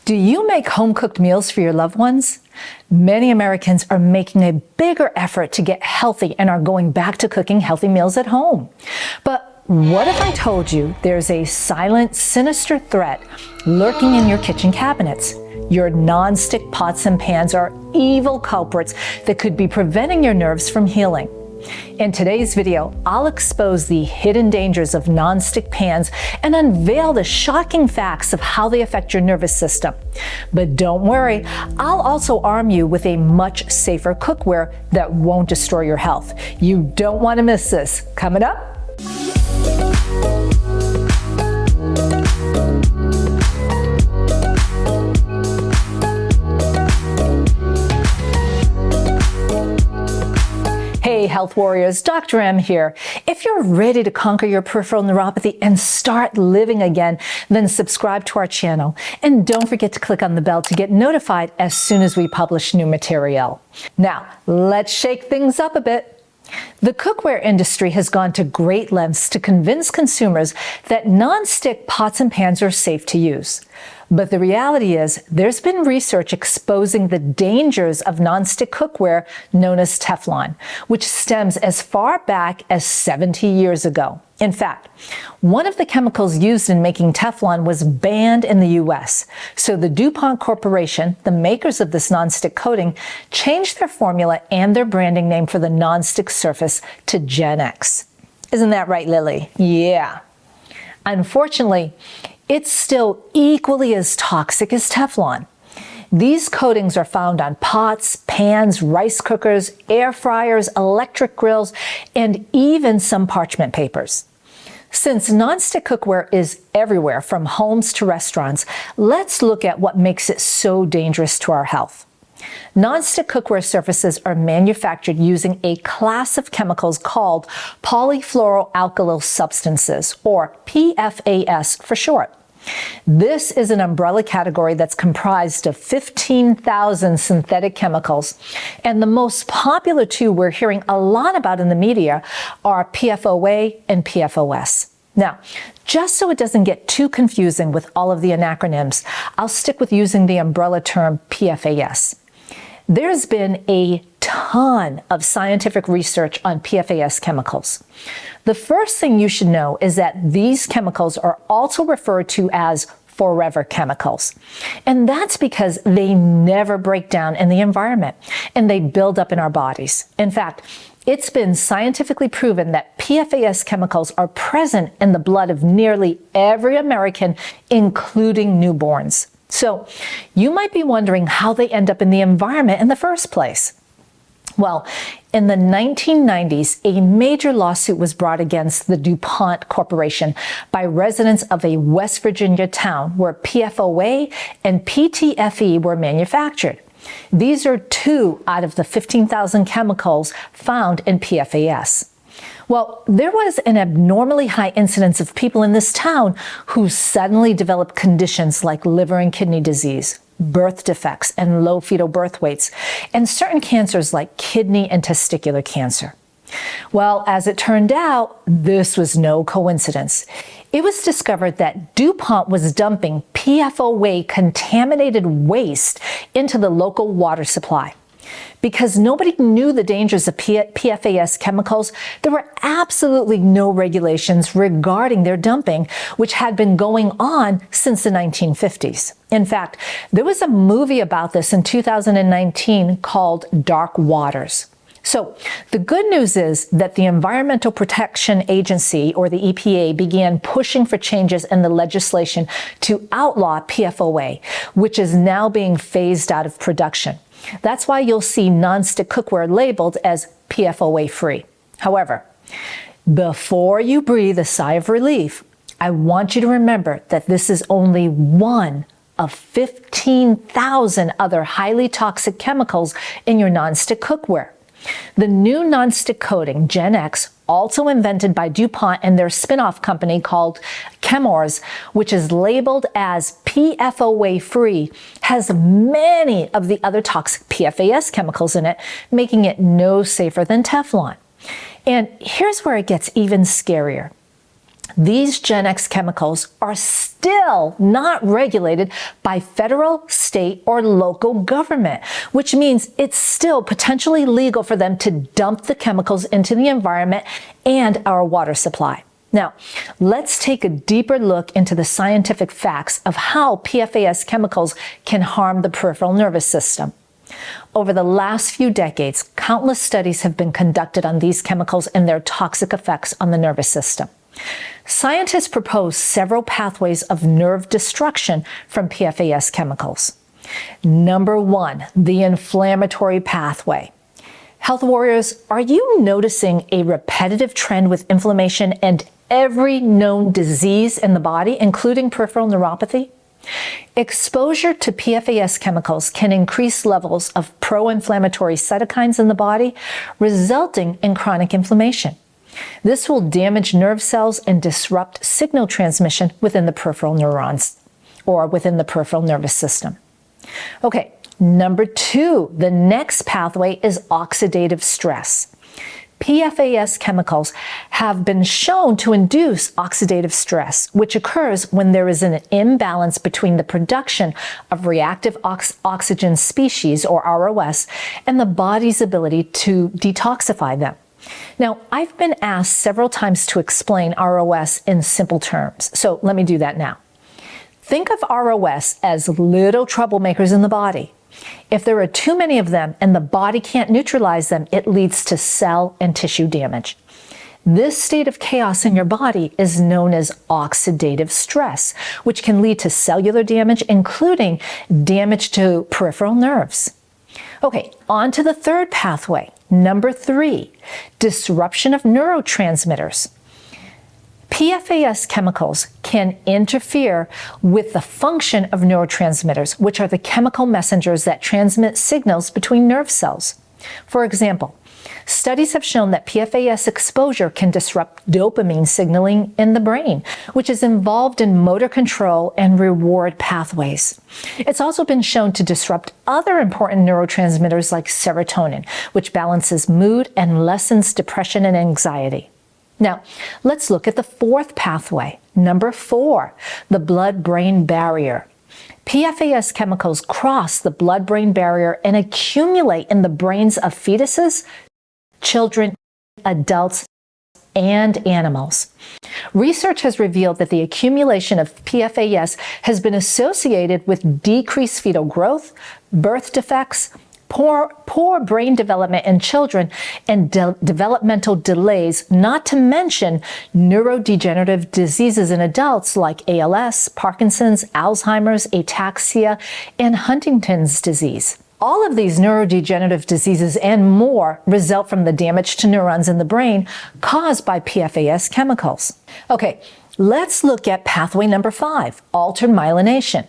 Do you make home-cooked meals for your loved ones? Many Americans are making a bigger effort to get healthy and are going back to cooking healthy meals at home. But what if I told you there's a silent, sinister threat lurking in your kitchen cabinets? Your non-stick pots and pans are evil culprits that could be preventing your nerves from healing. In today's video, I'll expose the hidden dangers of non-stick pans and unveil the shocking facts of how they affect your nervous system. But don't worry, I'll also arm you with a much safer cookware that won't destroy your health. You don't want to miss this. Coming up. Hey health warriors, Dr. M here. If you're ready to conquer your peripheral neuropathy and start living again, then subscribe to our channel. And don't forget to click on the bell to get notified as soon as we publish new material. Now, let's shake things up a bit. The cookware industry has gone to great lengths to convince consumers that non-stick pots and pans are safe to use. But the reality is, there's been research exposing the dangers of non-stick cookware known as Teflon, which stems as far back as 70 years ago. In fact, one of the chemicals used in making Teflon was banned in the US. So the DuPont Corporation, the makers of this non-stick coating, changed their formula and their branding name for the non-stick surface to Gen X. Isn't that right, Lily? Yeah. Unfortunately, it's still equally as toxic as Teflon. These coatings are found on pots, pans, rice cookers, air fryers, electric grills, and even some parchment papers. Since nonstick cookware is everywhere, from homes to restaurants, let's look at what makes it so dangerous to our health. Non-stick cookware surfaces are manufactured using a class of chemicals called polyfluoroalkyl substances, or PFAS for short. This is an umbrella category that's comprised of 15,000 synthetic chemicals, and the most popular two we're hearing a lot about in the media are PFOA and PFOS. Now, just so it doesn't get too confusing with all of the acronyms, I'll stick with using the umbrella term PFAS. There's been a ton of scientific research on PFAS chemicals. The first thing you should know is that these chemicals are also referred to as forever chemicals. And that's because they never break down in the environment and they build up in our bodies. In fact, it's been scientifically proven that PFAS chemicals are present in the blood of nearly every American, including newborns. So you might be wondering how they end up in the environment in the first place. Well, in the 1990s, a major lawsuit was brought against the DuPont Corporation by residents of a West Virginia town where PFOA and PTFE were manufactured. These are 2 out of the 15,000 chemicals found in PFAS. Well, there was an abnormally high incidence of people in this town who suddenly developed conditions like liver and kidney disease, birth defects, and low fetal birth weights, and certain cancers like kidney and testicular cancer. Well, as it turned out, this was no coincidence. It was discovered that DuPont was dumping PFOA contaminated waste into the local water supply. Because nobody knew the dangers of PFAS chemicals, there were absolutely no regulations regarding their dumping, which had been going on since the 1950s. In fact, there was a movie about this in 2019 called Dark Waters. So the good news is that the Environmental Protection Agency, or the EPA, began pushing for changes in the legislation to outlaw PFOA, which is now being phased out of production. That's why you'll see non-stick cookware labeled as PFOA-free. However, before you breathe a sigh of relief, I want you to remember that this is only one of 15,000 other highly toxic chemicals in your non-stick cookware. The new non-stick coating, Gen X, also invented by DuPont and their spin-off company called Chemours, which is labeled as PFOA-free, has many of the other toxic PFAS chemicals in it, making it no safer than Teflon. And here's where it gets even scarier. These Gen X chemicals are still not regulated by federal, state, or local government, which means it's still potentially legal for them to dump the chemicals into the environment and our water supply. Now, let's take a deeper look into the scientific facts of how PFAS chemicals can harm the peripheral nervous system. Over the last few decades, countless studies have been conducted on these chemicals and their toxic effects on the nervous system. Scientists propose several pathways of nerve destruction from PFAS chemicals. Number one, the inflammatory pathway. Health warriors, are you noticing a repetitive trend with inflammation and every known disease in the body, including peripheral neuropathy? Exposure to PFAS chemicals can increase levels of pro-inflammatory cytokines in the body, resulting in chronic inflammation. This will damage nerve cells and disrupt signal transmission within the peripheral neurons or within the peripheral nervous system. Okay, number two, the next pathway is oxidative stress. PFAS chemicals have been shown to induce oxidative stress, which occurs when there is an imbalance between the production of reactive oxygen species, or ROS, and the body's ability to detoxify them. Now, I've been asked several times to explain ROS in simple terms, so let me do that now. Think of ROS as little troublemakers in the body. If there are too many of them and the body can't neutralize them, it leads to cell and tissue damage. This state of chaos in your body is known as oxidative stress, which can lead to cellular damage, including damage to peripheral nerves. Okay, on to the third pathway. Number three, disruption of neurotransmitters. PFAS chemicals can interfere with the function of neurotransmitters, which are the chemical messengers that transmit signals between nerve cells. For example, studies have shown that PFAS exposure can disrupt dopamine signaling in the brain, which is involved in motor control and reward pathways. It's also been shown to disrupt other important neurotransmitters like serotonin, which balances mood and lessens depression and anxiety. Now, let's look at the fourth pathway. Number four, the blood-brain barrier. PFAS chemicals cross the blood-brain barrier and accumulate in the brains of fetuses, children, adults, and animals. Research has revealed that the accumulation of PFAS has been associated with decreased fetal growth, birth defects, poor brain development in children, and developmental delays, not to mention neurodegenerative diseases in adults like ALS, Parkinson's, Alzheimer's, ataxia, and Huntington's disease. All of these neurodegenerative diseases and more result from the damage to neurons in the brain caused by PFAS chemicals. Okay, let's look at pathway number five, altered myelination.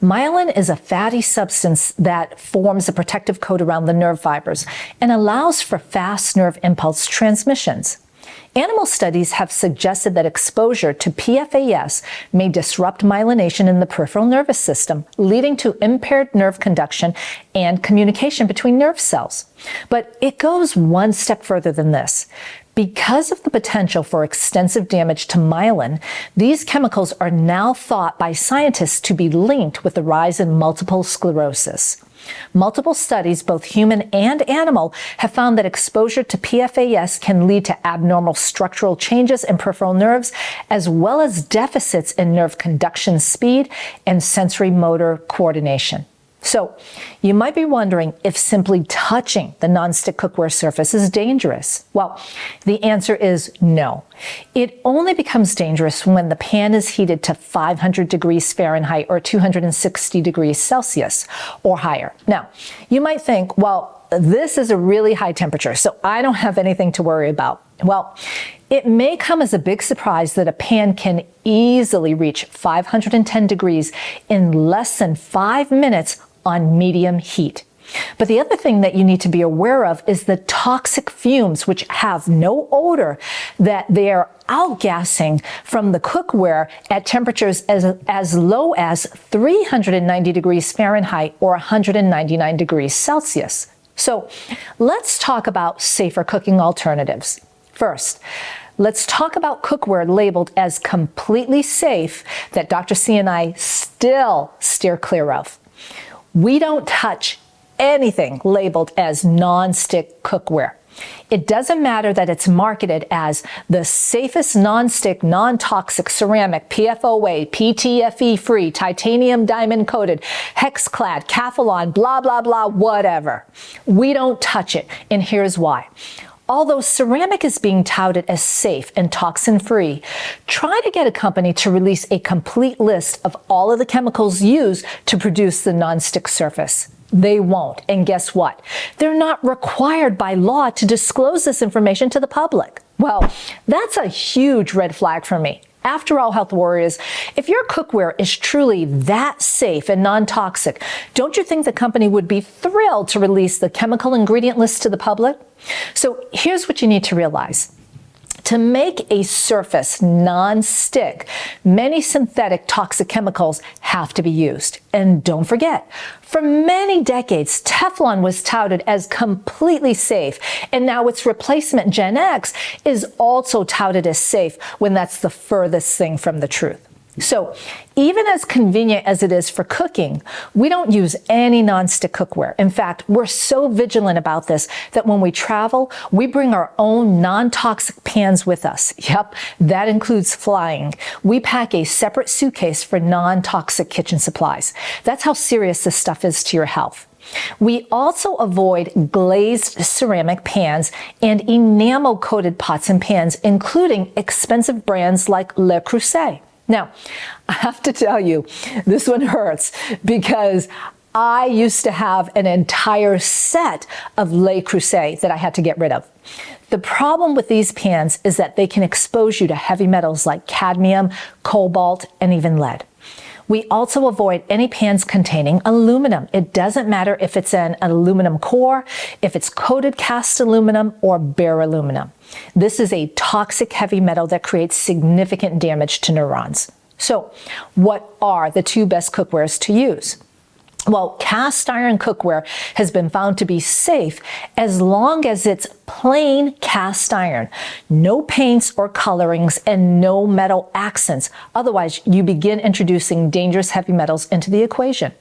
Myelin is a fatty substance that forms a protective coat around the nerve fibers and allows for fast nerve impulse transmissions. Animal studies have suggested that exposure to PFAS may disrupt myelination in the peripheral nervous system, leading to impaired nerve conduction and communication between nerve cells. But it goes one step further than this. Because of the potential for extensive damage to myelin, these chemicals are now thought by scientists to be linked with the rise in multiple sclerosis. Multiple studies, both human and animal, have found that exposure to PFAS can lead to abnormal structural changes in peripheral nerves, as well as deficits in nerve conduction speed and sensory motor coordination. So, you might be wondering if simply touching the nonstick cookware surface is dangerous. Well, the answer is no. It only becomes dangerous when the pan is heated to 500 degrees Fahrenheit or 260 degrees Celsius or higher. Now, you might think, well, this is a really high temperature, so I don't have anything to worry about. Well, it may come as a big surprise that a pan can easily reach 510 degrees in less than 5 minutes on medium heat. But the other thing that you need to be aware of is the toxic fumes, which have no odor, that they are outgassing from the cookware at temperatures as low as 390 degrees Fahrenheit or 199 degrees Celsius. So let's talk about safer cooking alternatives. First, let's talk about cookware labeled as completely safe that Dr. C and I still steer clear of. We don't touch anything labeled as non-stick cookware. It doesn't matter that it's marketed as the safest non-stick, non-toxic ceramic, PFOA, PTFE-free, titanium diamond coated, hex-clad, Teflon, blah, blah, blah, whatever. We don't touch it, and here's why. Although ceramic is being touted as safe and toxin-free, try to get a company to release a complete list of all of the chemicals used to produce the non-stick surface. They won't. And guess what? They're not required by law to disclose this information to the public. Well, that's a huge red flag for me. After all, health warriors, if your cookware is truly that safe and non-toxic, don't you think the company would be thrilled to release the chemical ingredient list to the public? So here's what you need to realize. To make a surface non-stick, many synthetic toxic chemicals have to be used. And don't forget, for many decades, Teflon was touted as completely safe, and now its replacement, Gen X, is also touted as safe when that's the furthest thing from the truth. So even as convenient as it is for cooking, we don't use any non-stick cookware. In fact, we're so vigilant about this that when we travel, we bring our own non-toxic pans with us. Yep, that includes flying. We pack a separate suitcase for non-toxic kitchen supplies. That's how serious this stuff is to your health. We also avoid glazed ceramic pans and enamel-coated pots and pans, including expensive brands like Le Creuset. Now, I have to tell you, this one hurts because I used to have an entire set of Le Creuset that I had to get rid of. The problem with these pans is that they can expose you to heavy metals like cadmium, cobalt, and even lead. We also avoid any pans containing aluminum. It doesn't matter if it's an aluminum core, if it's coated cast aluminum, or bare aluminum. This is a toxic heavy metal that creates significant damage to neurons. So, what are the two best cookwares to use? Well, cast iron cookware has been found to be safe as long as it's plain cast iron, no paints or colorings, and no metal accents. Otherwise, you begin introducing dangerous heavy metals into the equation.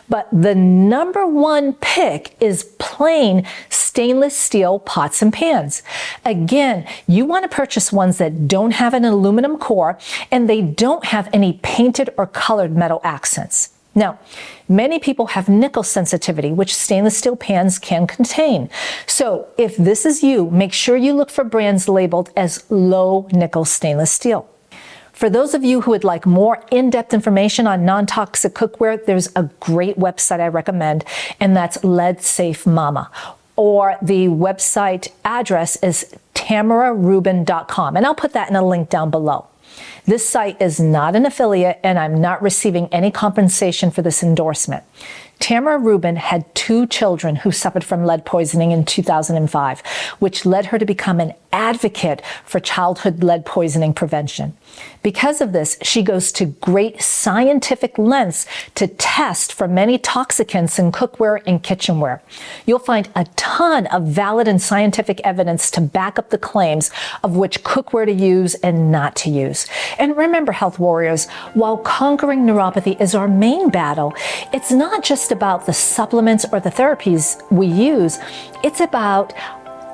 But the number one pick is plain stainless steel pots and pans. Again, you want to purchase ones that don't have an aluminum core and they don't have any painted or colored metal accents. Now, many people have nickel sensitivity, which stainless steel pans can contain. So if this is you, make sure you look for brands labeled as low nickel stainless steel. For those of you who would like more in-depth information on non-toxic cookware, there's a great website I recommend, and that's Lead Safe Mama. Or the website address is tamararubin.com, and I'll put that in a link down below. This site is not an affiliate, and I'm not receiving any compensation for this endorsement. Tamara Rubin had 2 children who suffered from lead poisoning in 2005, which led her to become an advocate for childhood lead poisoning prevention. Because of this, she goes to great scientific lengths to test for many toxicants in cookware and kitchenware. You'll find a ton of valid and scientific evidence to back up the claims of which cookware to use and not to use. And remember, health warriors, while conquering neuropathy is our main battle, it's not just about the supplements or the therapies we use. It's about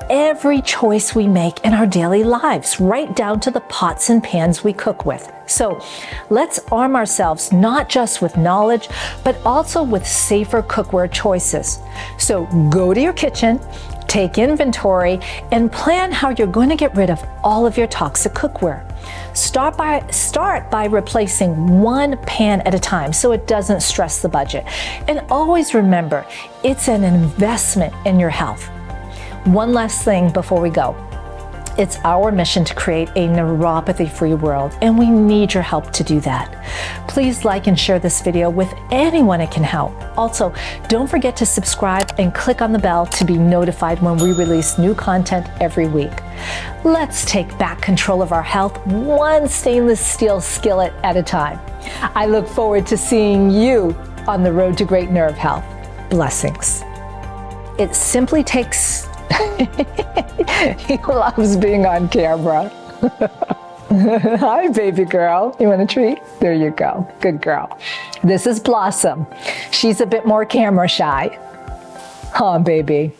every choice we make in our daily lives, right down to the pots and pans we cook with. So let's arm ourselves not just with knowledge, but also with safer cookware choices. So go to your kitchen, take inventory, and plan how you're going to get rid of all of your toxic cookware. Start by replacing one pan at a time so it doesn't stress the budget. And always remember, it's an investment in your health. One last thing before we go. It's our mission to create a neuropathy-free world, and we need your help to do that. Please like and share this video with anyone it can help. Also, don't forget to subscribe and click on the bell to be notified when we release new content every week. Let's take back control of our health, one stainless steel skillet at a time. I look forward to seeing you on the road to great nerve health. Blessings. It simply takes... He loves being on camera. Hi, baby girl. You want a treat? There you go. Good girl. This is Blossom. She's a bit more camera shy. Huh, baby?